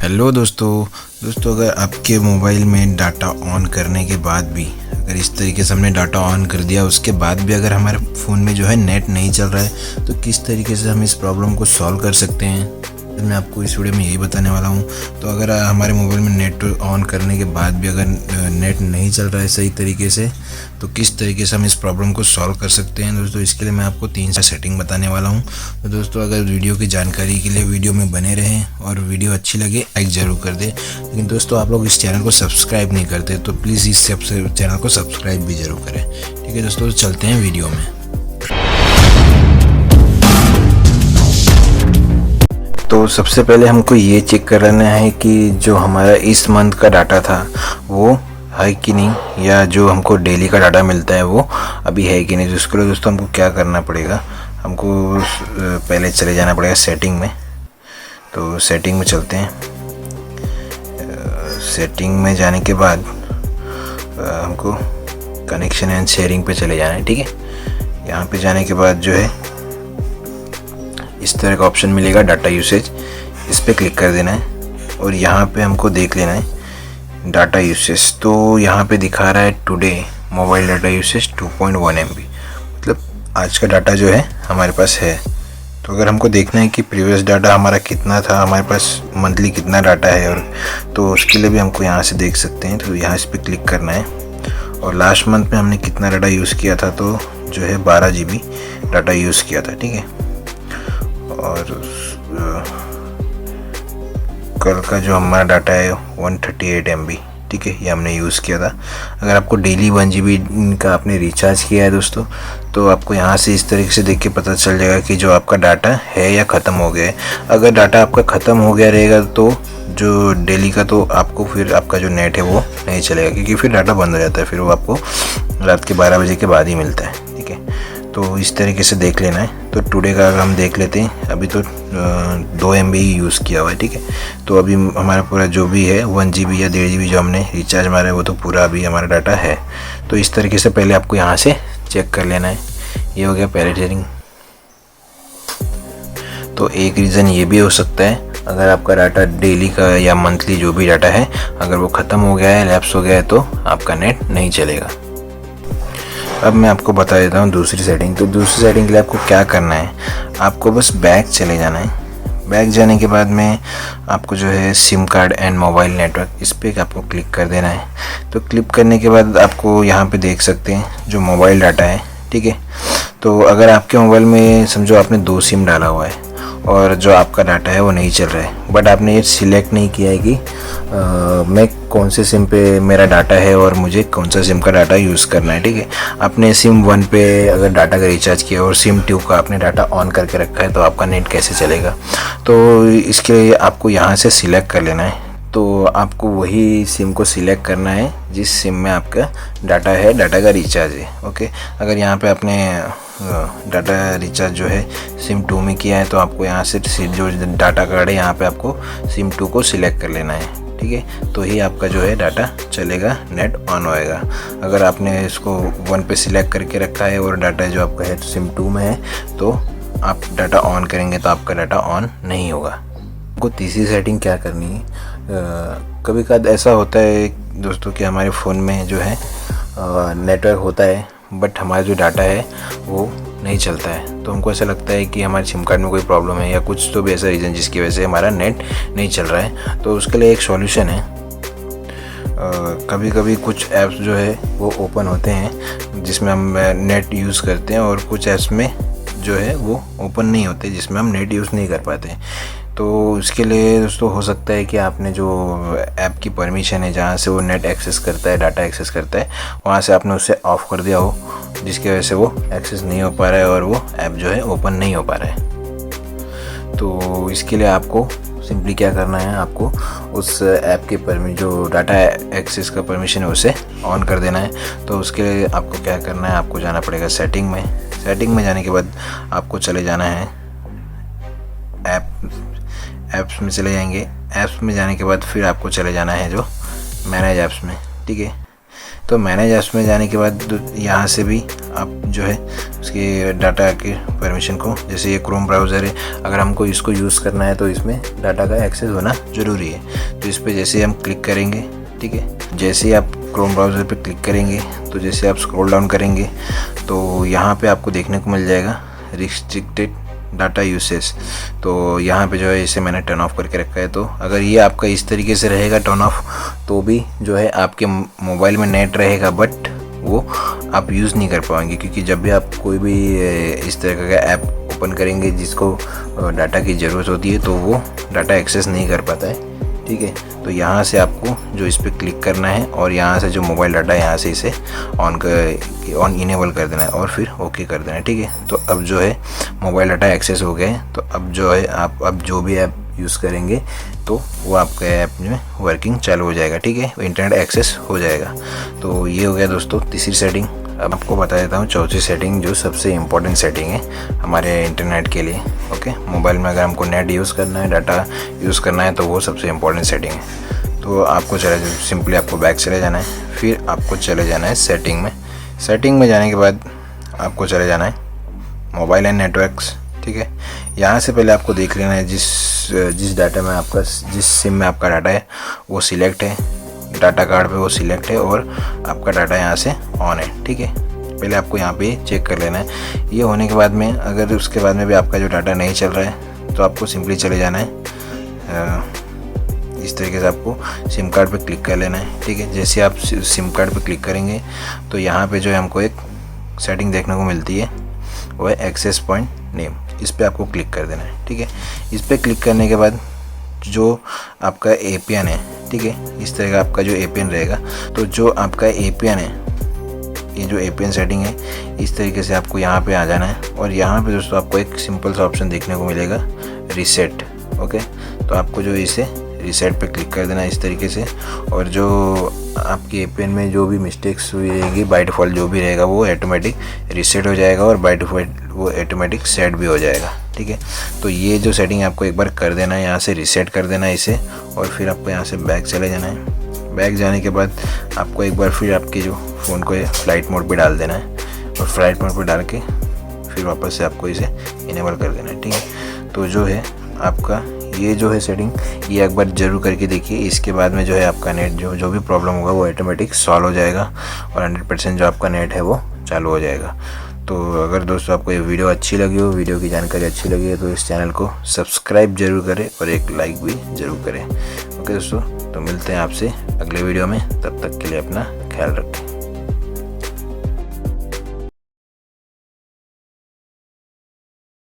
Hello दोस्तों अगर आपके मोबाइल में डाटा ऑन करने के बाद भी अगर इस तरीके से हमने डाटा ऑन कर दिया उसके बाद भी अगर हमारे फ़ोन में जो है नेट नहीं चल रहा है तो किस तरीके से हम इस प्रॉब्लम को सॉल्व कर सकते हैं, मैं आपको इस वीडियो में यही बताने वाला हूँ। तो अगर हमारे मोबाइल में नेट ऑन करने के बाद भी अगर नेट नहीं चल रहा है सही तरीके से तो किस तरीके से हम इस प्रॉब्लम को सॉल्व कर सकते हैं दोस्तों, इसके लिए मैं आपको 3 सेटिंग बताने वाला हूँ। तो दोस्तों अगर वीडियो की जानकारी के लिए वीडियो में बने रहें और वीडियो अच्छी लगे लाइक ज़रूर कर दें। लेकिन दोस्तों आप लोग इस चैनल को सब्सक्राइब नहीं करते तो प्लीज़ इस चैनल को सब्सक्राइब भी ज़रूर करें। ठीक है दोस्तों, चलते हैं वीडियो में। तो सबसे पहले हमको ये चेक करना है कि जो हमारा इस मंथ का डाटा था वो है कि नहीं, या जो हमको डेली का डाटा मिलता है वो अभी है कि नहीं। तो उसके लिए दोस्तों हमको क्या करना पड़ेगा, हमको पहले चले जाना पड़ेगा सेटिंग में। तो सेटिंग में चलते हैं। सेटिंग में जाने के बाद हमको कनेक्शन एंड शेयरिंग पे चले जाना है। ठीक है, यहाँ पे जाने के बाद जो है इस तरह का ऑप्शन मिलेगा डाटा यूसेज, इस पर क्लिक कर देना है और यहाँ पे हमको देख लेना है डाटा यूसेज। तो यहाँ पे दिखा रहा है today mobile data usage 2.1 MB, मतलब आज का डाटा जो है हमारे पास है। तो अगर हमको देखना है कि प्रीवियस डाटा हमारा कितना था, हमारे पास मंथली कितना डाटा है, और तो उसके लिए भी हमको यहाँ से देख सकते हैं। तो यहाँ इस पर क्लिक करना है और लास्ट मंथ में हमने कितना डाटा यूज़ किया था, तो जो है 12 GB डाटा यूज़ किया था। ठीक है, और कल का जो हमारा डाटा है 138 MB, ठीक है, ये हमने यूज़ किया था। अगर आपको डेली 1 GB का आपने रिचार्ज किया है दोस्तों, तो आपको यहाँ से इस तरीके से देख के पता चल जाएगा कि जो आपका डाटा है या ख़त्म हो गया है। अगर डाटा आपका ख़त्म हो गया रहेगा तो जो डेली का, तो आपको फिर आपका जो नेट है वो नहीं चलेगा, क्योंकि फिर डाटा बंद हो जाता है, फिर वो आपको रात के 12 बजे के बाद ही मिलता है। ठीक है, तो इस तरीके से देख लेना है। तो टुडे का अगर हम देख लेते हैं, अभी तो 2 MB ही यूज़ किया हुआ है। ठीक है, तो अभी हमारा पूरा जो भी है 1 GB या 1.5 GB जो हमने रिचार्ज मारा है वो तो पूरा अभी हमारा डाटा है। तो इस तरीके से पहले आपको यहाँ से चेक कर लेना है। ये हो गया पहले सेटिंग। तो एक रीज़न ये भी हो सकता है, अगर आपका डाटा डेली का या मंथली जो भी डाटा है अगर वो ख़त्म हो गया है, लैप्स हो गया है, तो आपका नेट नहीं चलेगा। अब मैं आपको बता देता हूँ दूसरी सेटिंग। तो दूसरी सेटिंग के लिए आपको क्या करना है, आपको बस बैक चले जाना है। बैक जाने के बाद में आपको जो है SIM card and mobile network, इस पर आपको क्लिक कर देना है। तो क्लिक करने के बाद आपको यहाँ पे देख सकते हैं जो मोबाइल डाटा है। ठीक है, तो अगर आपके मोबाइल में समझो आपने 2 सिम डाला हुआ है और जो आपका डाटा है वो नहीं चल रहा है, बट आपने ये सिलेक्ट नहीं किया है कि मैं कौन से सिम पे मेरा डाटा है और मुझे कौन सा सिम का डाटा यूज़ करना है। ठीक है, आपने सिम 1 पे अगर डाटा का रिचार्ज किया और सिम 2 का आपने डाटा ऑन करके रखा है, तो आपका नेट कैसे चलेगा। तो इसके लिए आपको यहाँ से सिलेक्ट कर लेना है। तो आपको वही सिम को सिलेक्ट करना है जिस सिम में आपका डाटा है, डाटा का रिचार्ज है। ओके, अगर यहाँ पे आपने डाटा रिचार्ज जो है सिम 2 में किया है, तो आपको यहाँ से जो डाटा कार्ड है यहाँ पे आपको सिम 2 को सिलेक्ट कर लेना है। ठीक है, तो ही आपका जो है डाटा चलेगा, नेट ऑन होएगा। अगर आपने इसको 1 पे सिलेक्ट करके रखा है और डाटा जो आपका है सिम 2 में है, तो आप डाटा ऑन करेंगे तो आपका डाटा ऑन नहीं होगा। आपको तीसरी सेटिंग क्या करनी है, कभी कभी ऐसा होता है दोस्तों कि हमारे फ़ोन में जो है नेटवर्क होता है बट हमारा जो डाटा है वो नहीं चलता है। तो हमको ऐसा लगता है कि हमारे सिम कार्ड में कोई प्रॉब्लम है या कुछ तो भी ऐसा रीज़न जिसकी वजह से हमारा नेट नहीं चल रहा है। तो उसके लिए एक सॉल्यूशन है। कभी कभी कुछ ऐप्स जो है वो ओपन होते हैं जिसमें हम नेट यूज़ करते हैं, और कुछ ऐप्स में जो है वो ओपन नहीं होते जिसमें हम नेट यूज़ नहीं कर पाते। तो इसके लिए दोस्तों हो सकता है कि आपने जो ऐप की परमिशन है जहाँ से वो नेट एक्सेस करता है, डाटा एक्सेस करता है, वहाँ से आपने उसे ऑफ़ कर दिया हो, जिसकी वजह से वो एक्सेस नहीं हो पा रहा है और वो ऐप जो है ओपन नहीं हो पा रहा है। तो इसके लिए आपको सिंपली क्या करना है, आपको उस ऐप के जो डाटा एक्सेस का परमिशन है उसे ऑन कर देना है। तो उसके लिए आपको क्या करना है, आपको जाना पड़ेगा सेटिंग में। सेटिंग में जाने के बाद आपको चले जाना है ऐप्स में चले जाएंगे। ऐप्स में जाने के बाद फिर आपको चले जाना है जो मैनेज ऐप्स में। ठीक है, तो मैनेज ऐप्स में जाने के बाद यहाँ से भी आप जो है उसके डाटा के परमिशन को, जैसे ये क्रोम ब्राउज़र है, अगर हमको इसको यूज़ करना है तो इसमें डाटा का एक्सेस होना ज़रूरी है। तो इस पर जैसे हम क्लिक करेंगे, ठीक है, जैसे ही आप क्रोम ब्राउज़र पे क्लिक करेंगे तो जैसे आप स्क्रॉल डाउन करेंगे तो यहाँ पे आपको देखने को मिल जाएगा रिस्ट्रिक्टेड डाटा यूसेज। तो यहाँ पे जो है इसे मैंने टर्न ऑफ करके रखा है। तो अगर ये आपका इस तरीके से रहेगा टर्न ऑफ, तो भी जो है आपके मोबाइल में नेट रहेगा, बट वो आप यूज़ नहीं कर पाएंगे, क्योंकि जब भी आप कोई भी इस तरह का ऐप ओपन करेंगे जिसको डाटा की ज़रूरत होती है तो वो डाटा एक्सेस नहीं कर पाता है, ठीक है। तो यहाँ से आपको जो इस पर क्लिक करना है और यहाँ से जो मोबाइल डाटा है यहाँ से इसे ऑन इनेबल कर देना है और फिर ओके कर देना है, ठीक है। तो अब जो है मोबाइल डाटा एक्सेस हो गए। तो अब जो है आप अब जो भी ऐप यूज़ करेंगे तो वो आपका ऐप में वर्किंग चालू हो जाएगा, ठीक है, इंटरनेट एक्सेस हो जाएगा। तो ये हो गया दोस्तों तीसरी सेटिंग। अब आपको बता देता हूँ चौथी सेटिंग, जो सबसे इम्पोर्टेंट सेटिंग है हमारे इंटरनेट के लिए। ओके, मोबाइल में अगर हमको नेट यूज़ करना है, डाटा यूज़ करना है, तो वो सबसे इम्पोर्टेंट सेटिंग है। तो आपको सिंपली आपको बैक चले जाना है, फिर आपको चले जाना है सेटिंग में। सेटिंग में जाने के बाद आपको चले जाना है मोबाइल एंड नेटवर्क्स, ठीक है। यहाँ से पहले आपको देख लेना है जिस डाटा में आपका, जिस सिम में आपका डाटा है वो सिलेक्ट है, डाटा कार्ड पे वो सिलेक्ट है और आपका डाटा यहाँ से ऑन है, ठीक है। पहले आपको यहाँ पे चेक कर लेना है। ये होने के बाद में अगर उसके बाद में भी आपका जो डाटा नहीं चल रहा है तो आपको सिंपली चले जाना है, इस तरीके से आपको सिम कार्ड पे क्लिक कर लेना है, ठीक है। जैसे आप सिम कार्ड पे क्लिक करेंगे तो यहाँ पे जो है हमको एक सेटिंग देखने को मिलती है, वो है एक्सेस पॉइंट नेम। इस पर आपको क्लिक कर देना है, ठीक है। इस पर क्लिक करने के बाद जो आपका APN है, ठीक है, इस तरह का आपका जो APN रहेगा, तो जो आपका APN है, ये जो APN सेटिंग है, इस तरीके से आपको यहाँ पे आ जाना है। और यहाँ पे दोस्तों आपको एक सिंपल सा ऑप्शन देखने को मिलेगा, रीसेट। ओके, तो आपको जो इसे रीसेट पे क्लिक कर देना है इस तरीके से। और जो आपके APN में जो भी मिस्टेक्स हुई रहेगी, बाय डिफ़ॉल्ट जो भी रहेगा वो ऑटोमेटिक रीसेट हो जाएगा और बाय डिफ़ॉल्ट वो ऑटोमेटिक सेट भी हो जाएगा, ठीक है। तो ये जो सेटिंग आपको एक बार कर देना है, यहाँ से रीसेट कर देना है इसे, और फिर आपको यहाँ से बैक चले जाना है। बैक जाने के बाद आपको एक बार फिर आपके जो फ़ोन को फ्लाइट मोड पे डाल देना है और फ्लाइट मोड पे डाल के फिर वापस से आपको इसे इनेबल कर देना है, ठीक है। तो जो है आपका ये जो है सेटिंग, ये एक बार ज़रूर करके देखिए। इसके बाद में जो है आपका नेट जो भी प्रॉब्लम होगा वो ऑटोमेटिक सॉल्व हो जाएगा और 100% जो आपका नेट है वो चालू हो जाएगा। तो अगर दोस्तों आपको ये वीडियो अच्छी लगी हो, वीडियो की जानकारी अच्छी लगी है, तो इस चैनल को सब्सक्राइब जरूर करें और एक लाइक भी ज़रूर करें। ओके दोस्तों, तो मिलते हैं आपसे अगले वीडियो में, तब तक के लिए अपना ख्याल रखें।